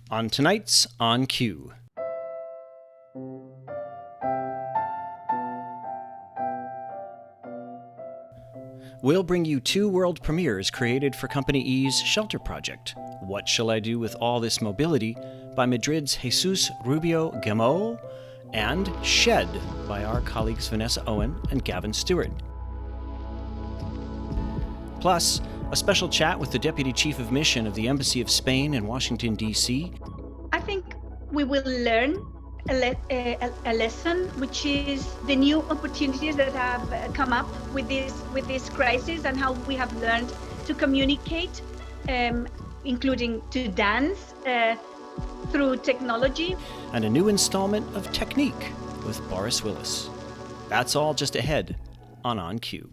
on tonight's On Cue. We'll bring you 2 world premieres created for Company E's Shelter Project, What Shall I Do with All This Mobility by Madrid's Jesus Rubio Gamo, and Shed by our colleagues Vanessa Owen and Gavin Stewart. Plus, a special chat with the Deputy Chief of Mission of the Embassy of Spain in Washington, D.C. I think we will learn a lesson, which is the new opportunities that have come up with this crisis and how we have learned to communicate, including to dance through technology. And a new installment of Tech-Nique with Boris Willis. That's all just ahead on Cue.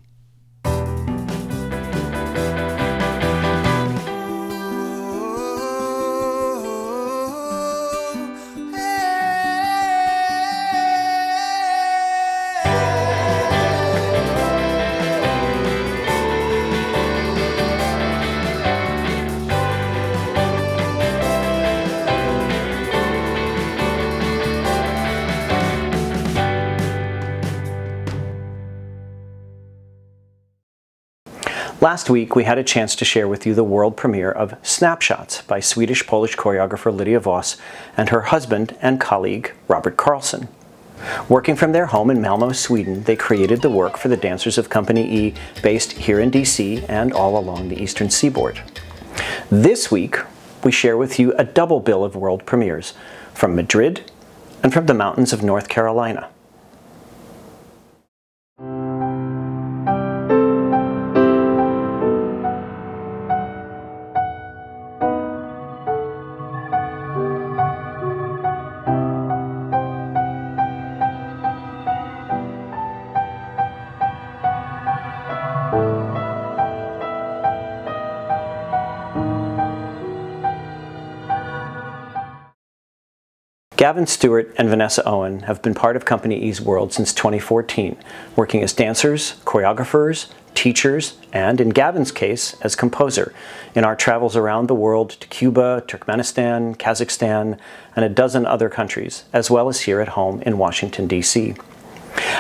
Last week, we had a chance to share with you the world premiere of Snapshots by Swedish-Polish choreographer Lydia Voss and her husband and colleague, Robert Carlson. Working from their home in Malmo, Sweden, they created the work for the dancers of Company E based here in D.C. and all along the eastern seaboard. This week, we share with you a double bill of world premieres from Madrid and from the mountains of North Carolina. Gavin Stewart and Vanessa Owen have been part of Company E's world since 2014, working as dancers, choreographers, teachers, and, in Gavin's case, as composer in our travels around the world to Cuba, Turkmenistan, Kazakhstan, and a dozen other countries, as well as here at home in Washington, D.C.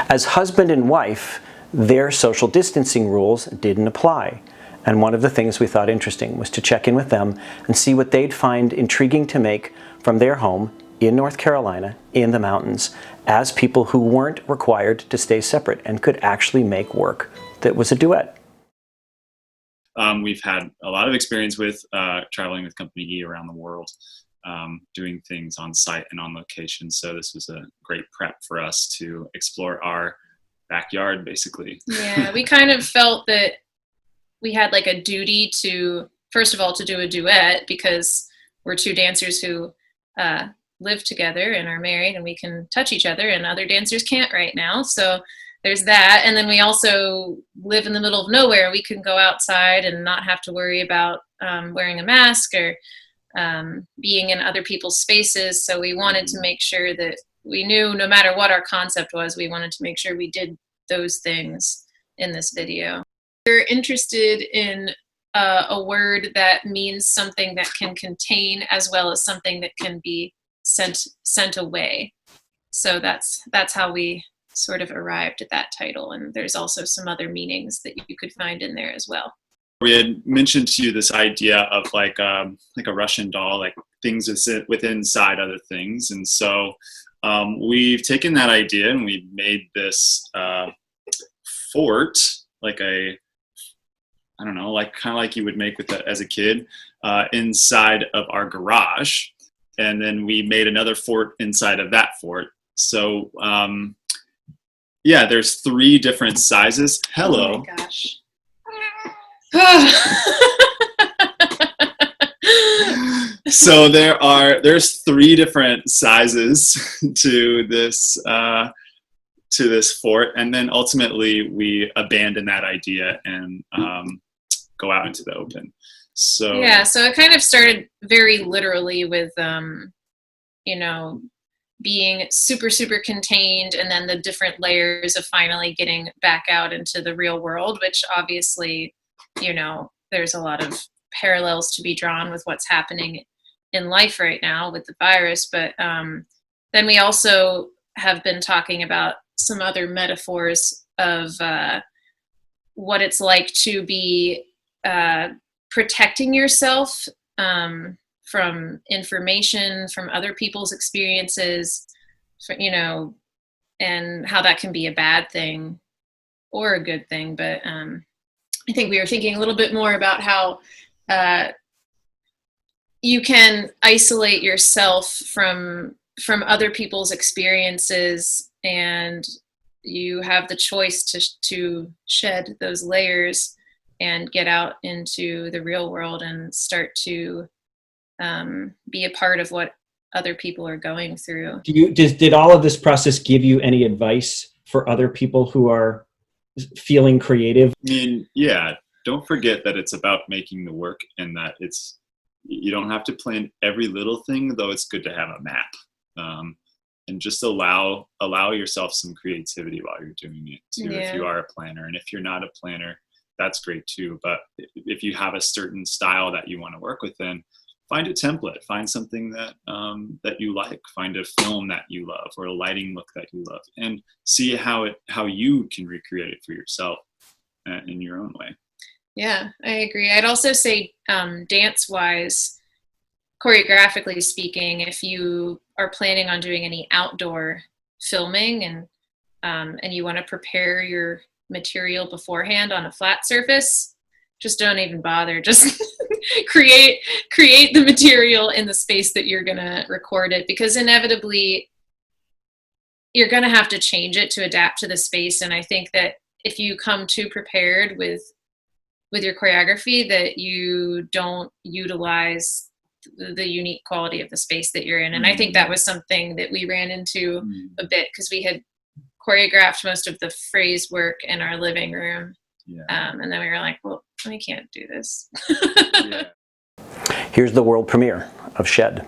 As husband and wife, their social distancing rules didn't apply. And one of the things we thought interesting was to check in with them and see what they'd find intriguing to make from their home in North Carolina, in the mountains, as people who weren't required to stay separate and could actually make work that was a duet. We've had a lot of experience with traveling with Company E around the world, doing things on site and on location. So this was a great prep for us to explore our backyard, basically. Yeah, we kind of felt that we had like a duty to, first of all, to do a duet because we're 2 dancers who live together and are married and we can touch each other and other dancers can't right now. So there's that. And then we also live in the middle of nowhere. We can go outside and not have to worry about wearing a mask or being in other people's spaces. So we wanted to make sure that we knew no matter what our concept was, we wanted to make sure we did those things in this video. We're interested in a word that means something that can contain as well as something that can be sent away. So that's how we sort of arrived at that title. And there's also some other meanings that you could find in there as well. We had mentioned to you this idea of like a Russian doll, like things within inside other things. And so we've taken that idea and we've made this fort, like I don't know, like kind of like you would make with as a kid, inside of our garage. And then we made another fort inside of that fort. So yeah, there's 3 different sizes. Hello. Oh my gosh. So there's 3 different sizes to this fort, and then ultimately we abandon that idea and go out into the open. So yeah, so it kind of started very literally with being super, super contained, and then the different layers of finally getting back out into the real world, which obviously, there's a lot of parallels to be drawn with what's happening in life right now with the virus. But then we also have been talking about some other metaphors of what it's like to be protecting yourself from information, from other people's experiences, and how that can be a bad thing or a good thing. But I think we were thinking a little bit more about how you can isolate yourself from other people's experiences, and you have the choice to shed those layers and get out into the real world and start to be a part of what other people are going through. Did all of this process give you any advice for other people who are feeling creative? I mean, yeah, don't forget that it's about making the work, and that you don't have to plan every little thing, though it's good to have a map. And just allow yourself some creativity while you're doing it too. Yeah. If you are a planner, and if you're not a planner, that's great too. But if you have a certain style that you want to work within, find a template, find something that you like, find a film that you love or a lighting look that you love, and see how you can recreate it for yourself in your own way. Yeah, I agree. I'd also say dance-wise, choreographically speaking, if you are planning on doing any outdoor filming and you want to prepare your material beforehand on a flat surface, just don't even bother. Just create the material in the space that you're going to record it, because inevitably you're going to have to change it to adapt to the space. And I think that if you come too prepared with your choreography, that you don't utilize the unique quality of the space that you're in. And I think that was something that we ran into a bit, because we had choreographed most of the phrase work in our living room. Yeah. And then we were like, well, we can't do this. Yeah. Here's the world premiere of Shed.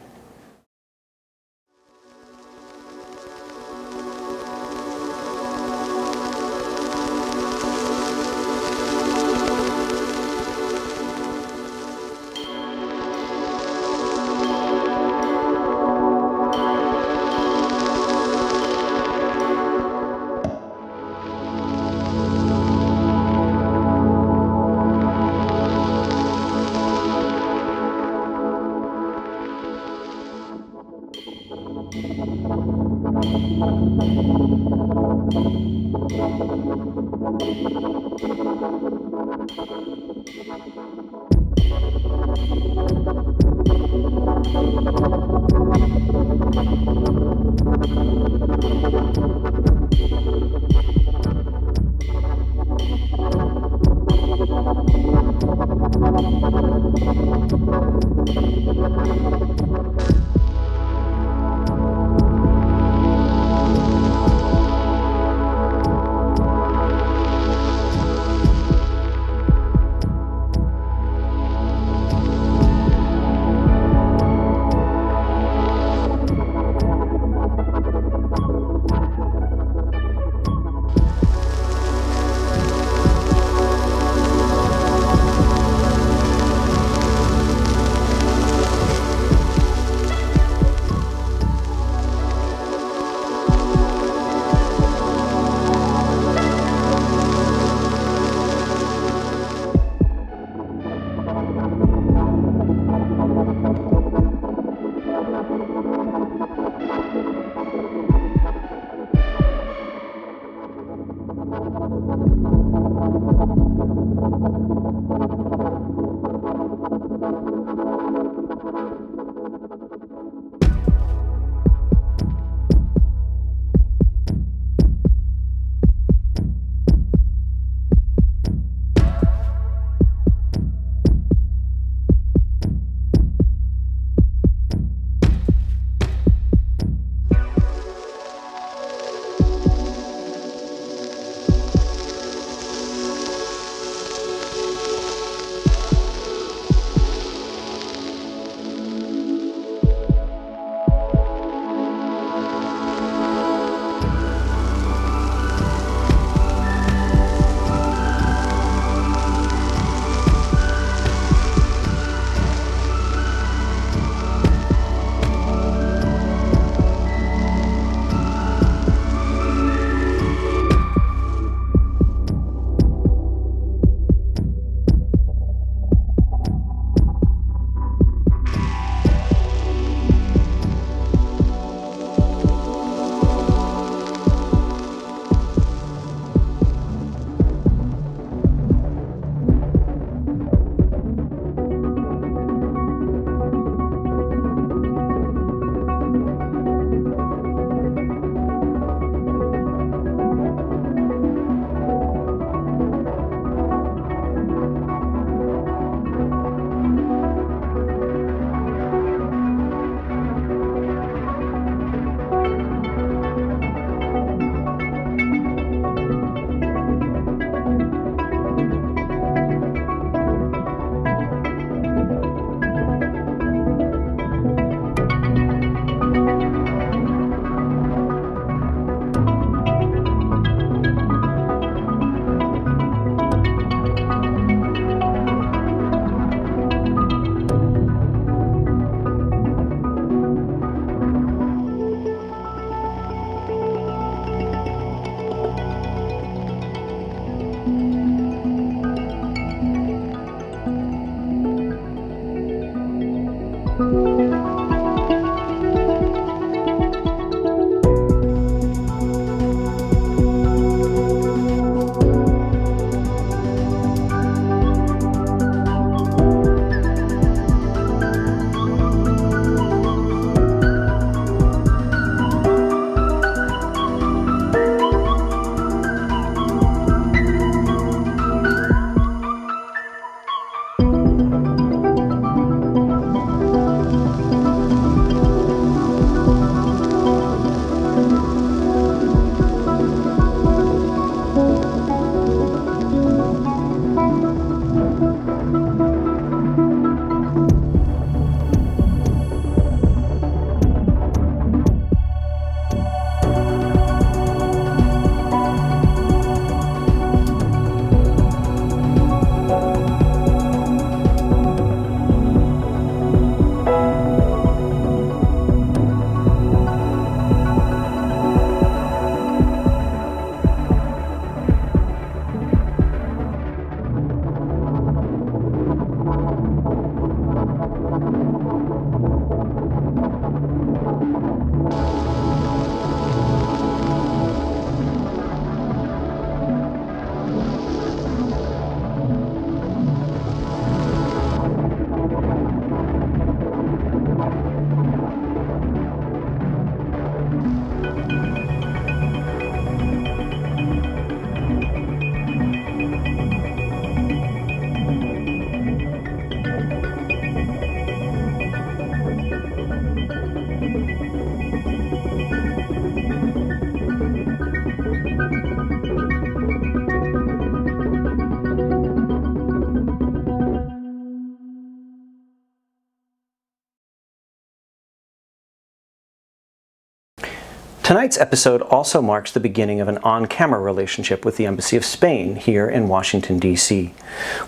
Tonight's episode also marks the beginning of an on-camera relationship with the Embassy of Spain here in Washington, D.C.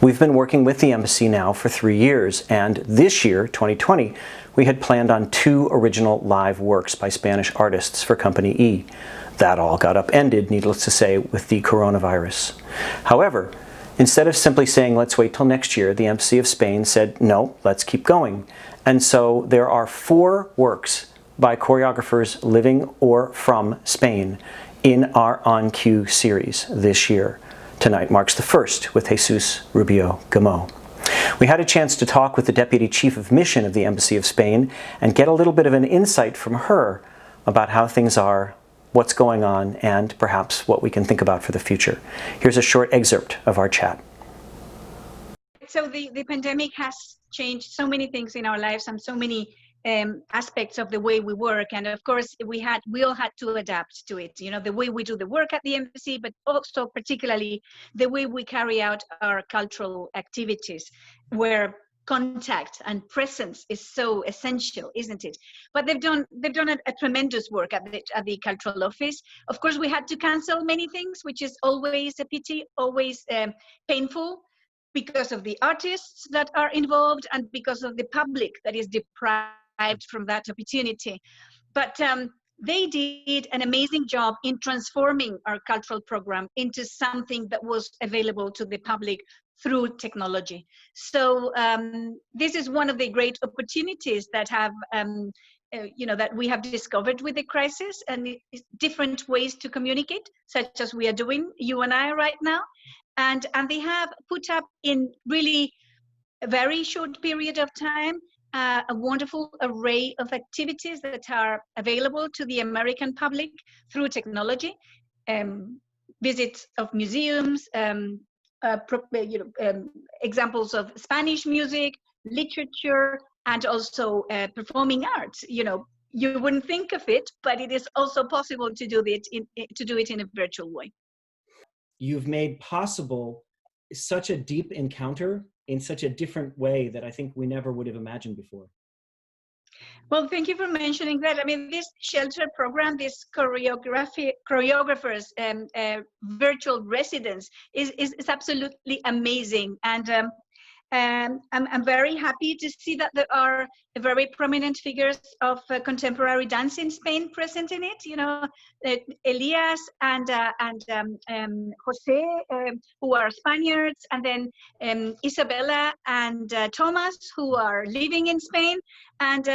We've been working with the embassy now for 3 years, and this year, 2020, we had planned on 2 original live works by Spanish artists for Company E. That all got upended, needless to say, with the coronavirus. However, instead of simply saying, let's wait till next year, the Embassy of Spain said, no, let's keep going. And so there are 4 works by choreographers living or from Spain in our On Cue series this year. Tonight marks the first with Jesus Rubio Gamo. We had a chance to talk with the Deputy Chief of Mission of the Embassy of Spain and get a little bit of an insight from her about how things are, what's going on, and perhaps what we can think about for the future. Here's a short excerpt of our chat. So the pandemic has changed so many things in our lives and so many aspects of the way we work, and of course we all had to adapt to it, the way we do the work at the embassy, but also particularly the way we carry out our cultural activities, where contact and presence is so essential, isn't it? But they've done a tremendous work at the cultural office. Of course, we had to cancel many things, which is always a pity, always painful, because of the artists that are involved and because of the public that is deprived from that opportunity. But they did an amazing job in transforming our cultural program into something that was available to the public through technology. So this is one of the great opportunities that have that we have discovered with the crisis, and different ways to communicate, such as we are doing, you and I right now. And they have put up in really a very short period of time a wonderful array of activities that are available to the American public through technology, visits of museums, examples of Spanish music, literature, and also performing arts. You wouldn't think of it, but it is also possible to do it in a virtual way. You've made possible such a deep encounter in such a different way that I think we never would have imagined before. Well, thank you for mentioning that. I mean, this shelter program, this choreographers virtual residence is absolutely amazing. And I'm very happy to see that there are very prominent figures of contemporary dance in Spain present in it. Elias and Jose, who are Spaniards, and then Isabella and Thomas, who are living in Spain. And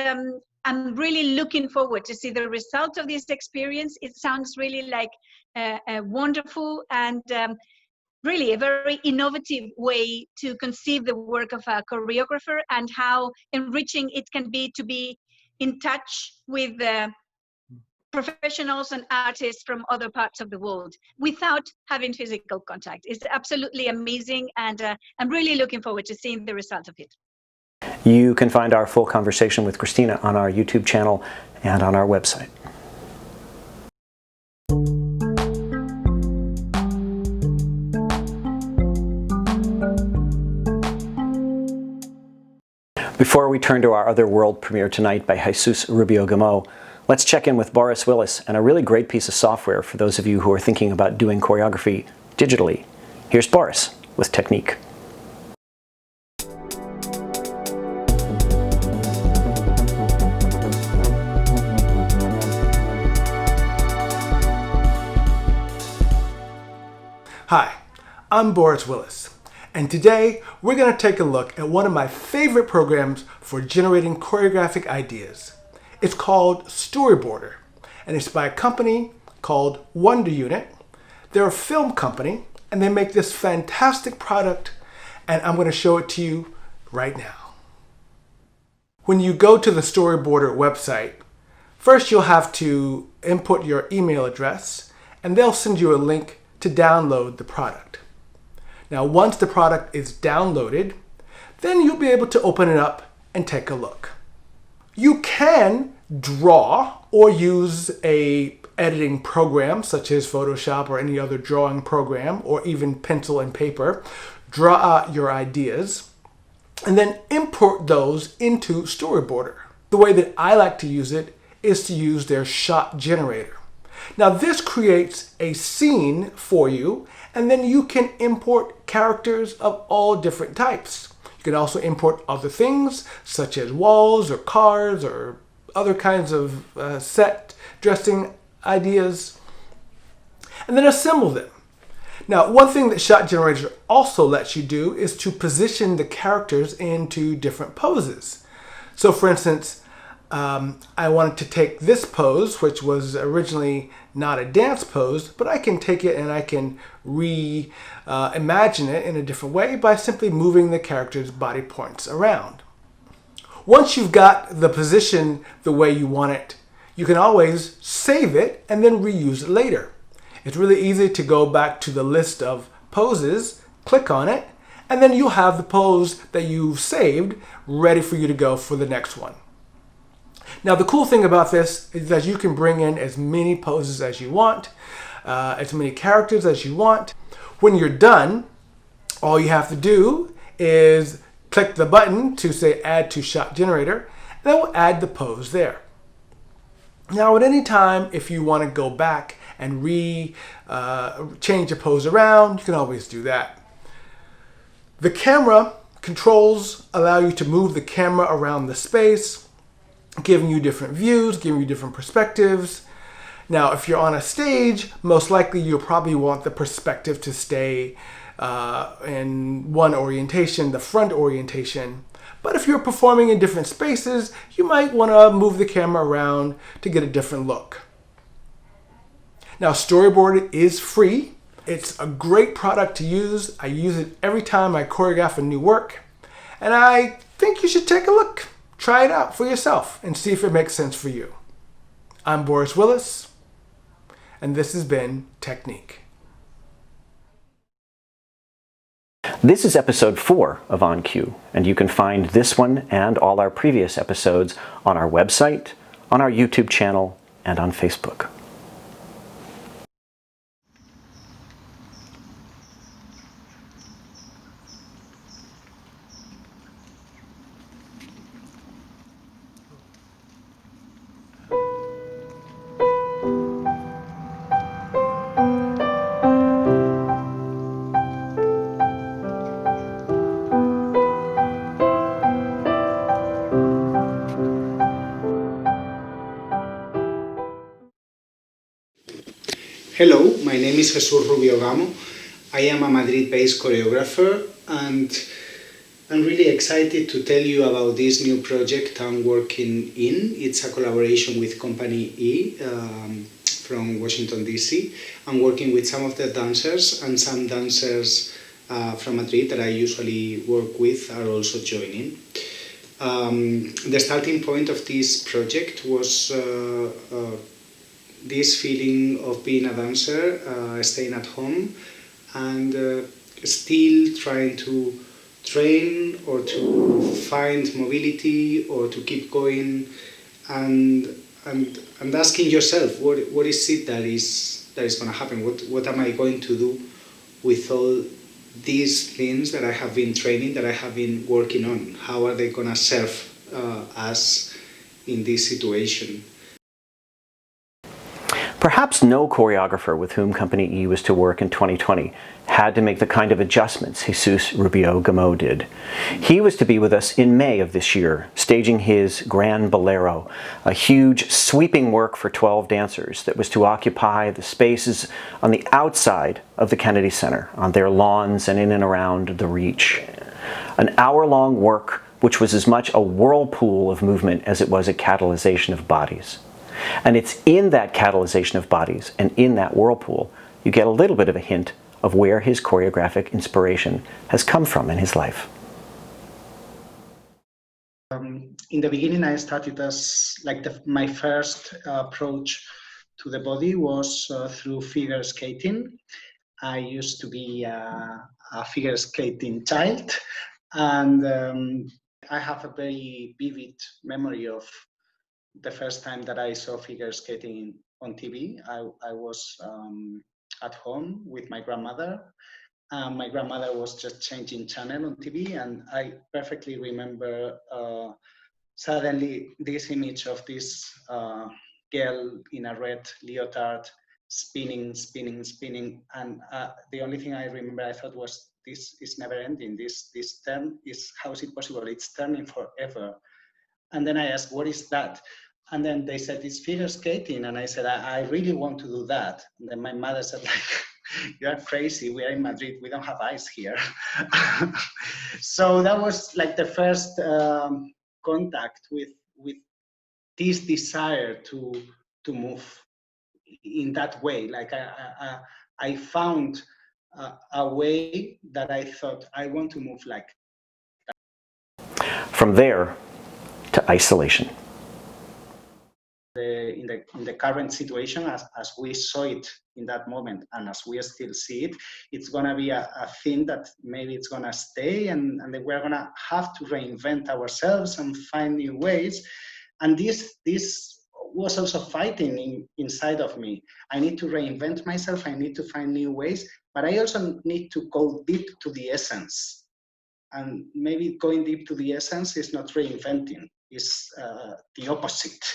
I'm really looking forward to see the result of this experience. It sounds really like wonderful and really a very innovative way to conceive the work of a choreographer, and how enriching it can be to be in touch with professionals and artists from other parts of the world without having physical contact. It's absolutely amazing, and I'm really looking forward to seeing the result of it. You can find our full conversation with Cristina on our YouTube channel and on our website. Before we turn to our other world premiere tonight by Jesus Rubio Gamo, let's check in with Boris Willis and a really great piece of software for those of you who are thinking about doing choreography digitally. Here's Boris with Tech-Nique. Hi, I'm Boris Willis, and today we're going to take a look at one of my favorite programs for generating choreographic ideas. It's called Storyboarder, and it's by a company called Wonder Unit. They're a film company, and they make this fantastic product, and I'm going to show it to you right now. When you go to the Storyboarder website, first you'll have to input your email address, and they'll send you a link to download the product. Now, once the product is downloaded, then you'll be able to open it up and take a look. You can draw or use a editing program such as Photoshop or any other drawing program, or even pencil and paper, draw out your ideas, and then import those into Storyboarder. The way that I like to use it is to use their shot generator. Now this creates a scene for you, and then you can import characters of all different types. You can also import other things such as walls or cars or other kinds of set dressing ideas, and then assemble them. Now, one thing that Shot Generator also lets you do is to position the characters into different poses. So for instance, I wanted to take this pose, which was originally not a dance pose, but I can take it and I can reimagine it in a different way by simply moving the character's body points around. Once you've got the position the way you want it, you can always save it and then reuse it later. It's really easy to go back to the list of poses, click on it, and then you'll have the pose that you've saved ready for you to go for the next one. Now the cool thing about this is that you can bring in as many poses as you want, as many characters as you want. When you're done, all you have to do is click the button to say add to Shot Generator, and that will add the pose there. Now at any time, if you want to go back and change a pose around, you can always do that. The camera controls allow you to move the camera around the space, giving you different views, giving you different perspectives. Now, if you're on a stage, most likely you'll probably want the perspective to stay in one orientation, the front orientation. But if you're performing in different spaces, you might want to move the camera around to get a different look. Now, Storyboard is free. It's a great product to use. I use it every time I choreograph a new work. And I think you should take a look. Try it out for yourself and see if it makes sense for you. I'm Boris Willis, and this has been Tech-Nique. This is episode 4 of On Cue, and you can find this one and all our previous episodes on our website, on our YouTube channel, and on Facebook. Hello, my name is Rubio Gamo. I am a Madrid-based choreographer, and I'm really excited to tell you about this new project I'm working in. It's a collaboration with Company E from Washington, D.C. I'm working with some of the dancers, and some dancers from Madrid that I usually work with are also joining. The starting point of this project was this feeling of being a dancer, staying at home, and still trying to train or to find mobility or to keep going, and asking yourself, what is it that is going to happen? What am I going to do with all these things that I have been training, that I have been working on? How are they going to serve us in this situation? Perhaps no choreographer with whom Company E was to work in 2020 had to make the kind of adjustments Jesus Rubio Gamo did. He was to be with us in May of this year, staging his Gran Bolero, a huge sweeping work for 12 dancers that was to occupy the spaces on the outside of the Kennedy Center, on their lawns and in and around the Reach. An hour-long work which was as much a whirlpool of movement as it was a catalyzation of bodies. And it's in that catalyzation of bodies and in that whirlpool you get a little bit of a hint of where his choreographic inspiration has come from in his life. In the beginning, I started as my first approach to the body was through figure skating. I used to be a figure skating child, and I have a very vivid memory of the first time that I saw figure skating on TV. I was at home with my grandmother. My grandmother was just changing channel on TV, and I perfectly remember suddenly this image of this girl in a red leotard spinning, spinning, spinning. And the only thing I remember I thought was, this is never ending. This turn is, how is it possible? It's turning forever. And then I asked, what is that? And then they said, it's figure skating. And I said, I really want to do that. And then my mother said, like, you're crazy. We are in Madrid. We don't have ice here. So that was like the first contact with this desire to move in that way. Like I found a way that I thought, I want to move like that. From there to isolation. In the current situation, as we saw it in that moment, and as we still see it, it's going to be a thing that maybe it's going to stay, and we're going to have to reinvent ourselves and find new ways. And this was also fighting inside of me. I need to reinvent myself. I need to find new ways, but I also need to go deep to the essence. And maybe going deep to the essence is not reinventing, it's the opposite.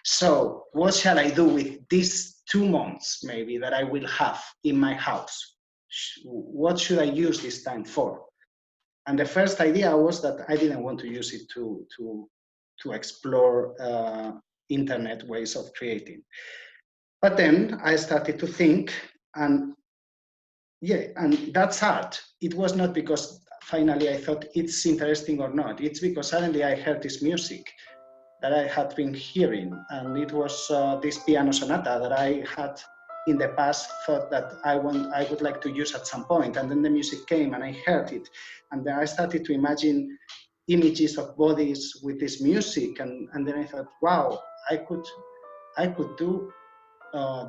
So what shall I do with these 2 months maybe that I will have in my house? What should I use this time for? And the first idea was that I didn't want to use it to explore internet ways of creating. But then I started to think, and yeah, and that's art. It was not because finally I thought it's interesting or not. It's because suddenly I heard this music that I had been hearing, and it was this piano sonata that I had in the past thought that I would like to use at some point. And then the music came and I heard it, and then I started to imagine images of bodies with this music, and then I thought, wow, I could do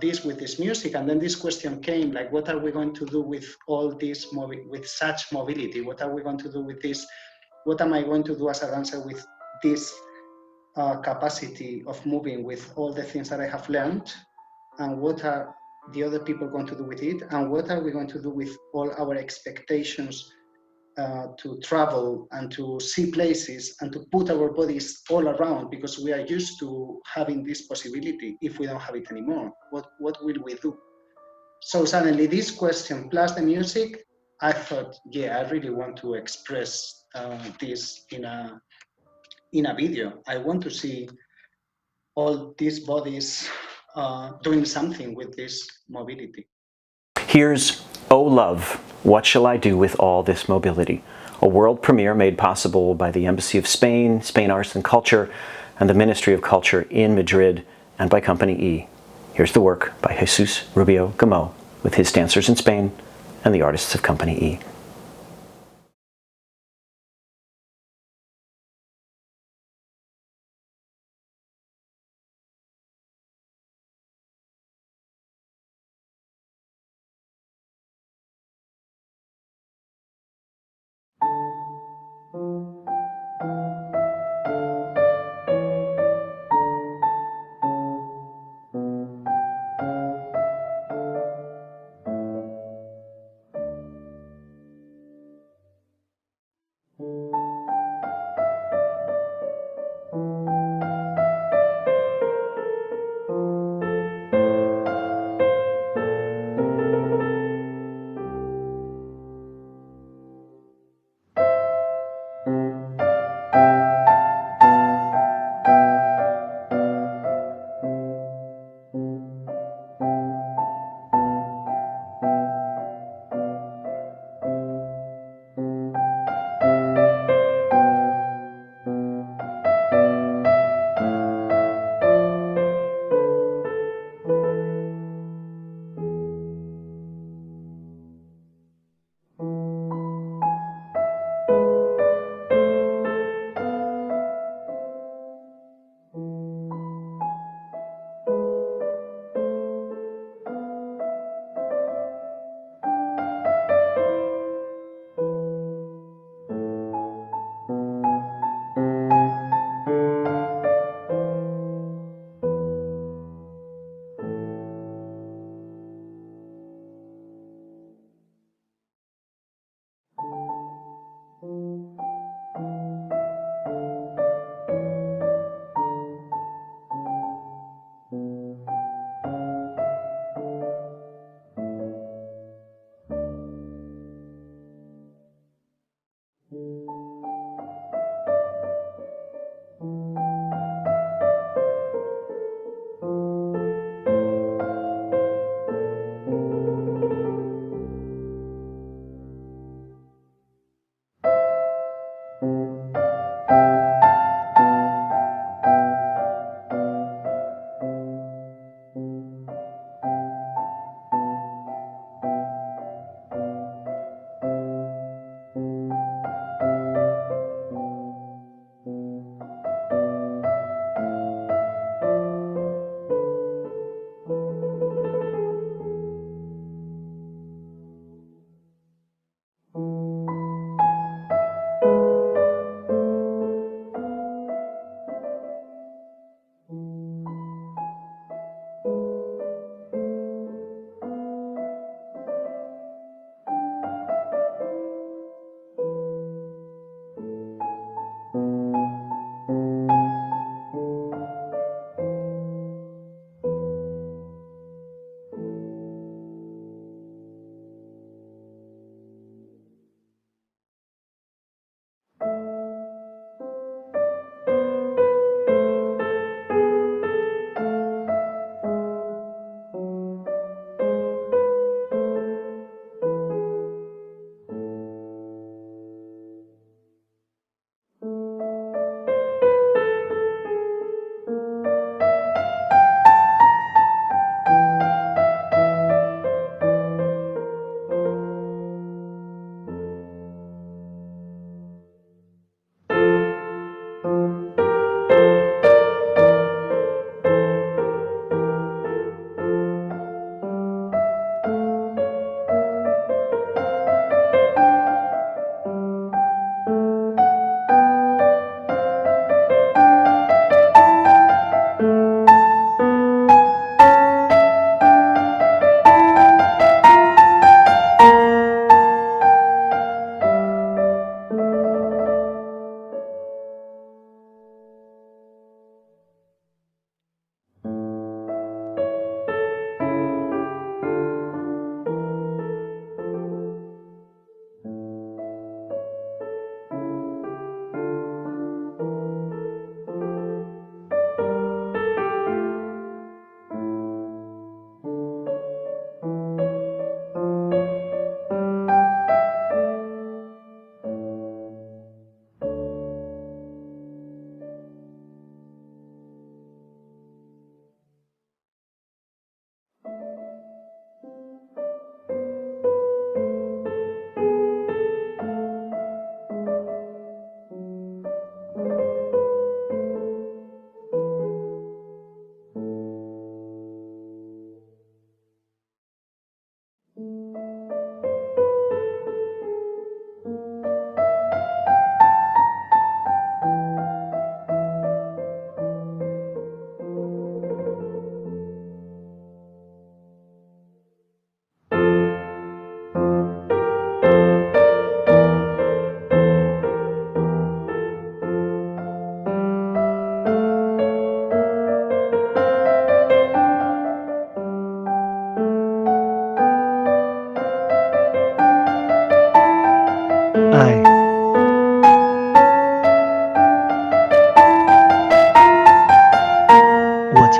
this with this music. And then this question came, like, what are we going to do with all this with such mobility? What are we going to do with this? What am I going to do as a dancer with this capacity of moving, with all the things that I have learned? And what are the other people going to do with it? And what are we going to do with all our expectations to travel and to see places and to put our bodies all around, because we are used to having this possibility. If we don't have it anymore, what will we do? So suddenly this question plus the music, I thought, yeah, I really want to express this in a video. I want to see all these bodies doing something with this mobility. Here's Oh Love, What Shall I Do With All This Mobility? A world premiere made possible by the Embassy of Spain, Spain Arts and Culture, and the Ministry of Culture in Madrid, and by Company E. Here's the work by Jesus Rubio Gamo with his dancers in Spain and the artists of Company E.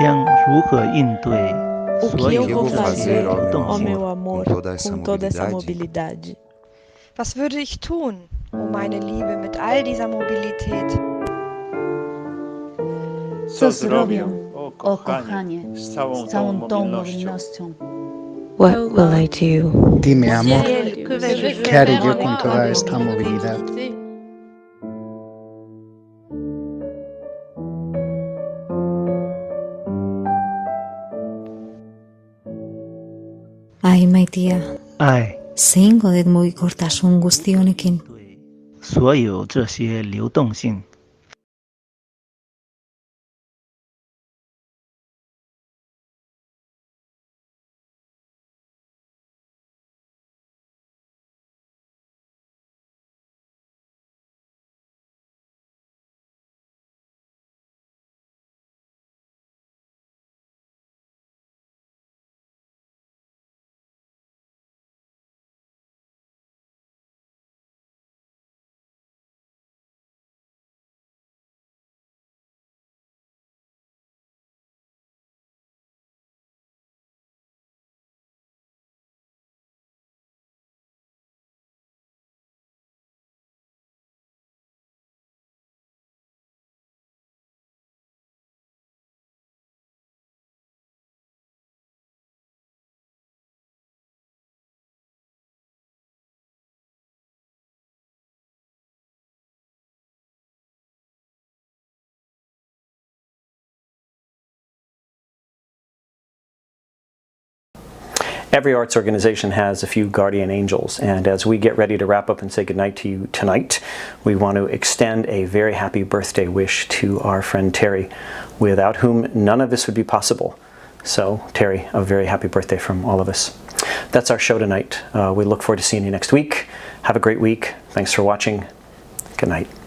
将如何应对 O que eu vou fazer, ó meu amor, amor, com toda essa mobilidade? Was würde ich tun, oh meine Liebe, mit all dieser Mobilität? Co zrobię, o kochanie, z całą tą mobilnością? What will I do? Dime, amor, Que vais-je ¿qué haré faire yo avec con ma toda esta movilidad? Ai maitia, 爱 zein godet mugikortasun guzti honekin? 所有这些流动性。Every arts organization has a few guardian angels, and as we get ready to wrap up and say goodnight to you tonight, we want to extend a very happy birthday wish to our friend Terry, without whom none of this would be possible. So, Terry, a very happy birthday from all of us. That's our show tonight. We look forward to seeing you next week. Have a great week. Thanks for watching. Good night.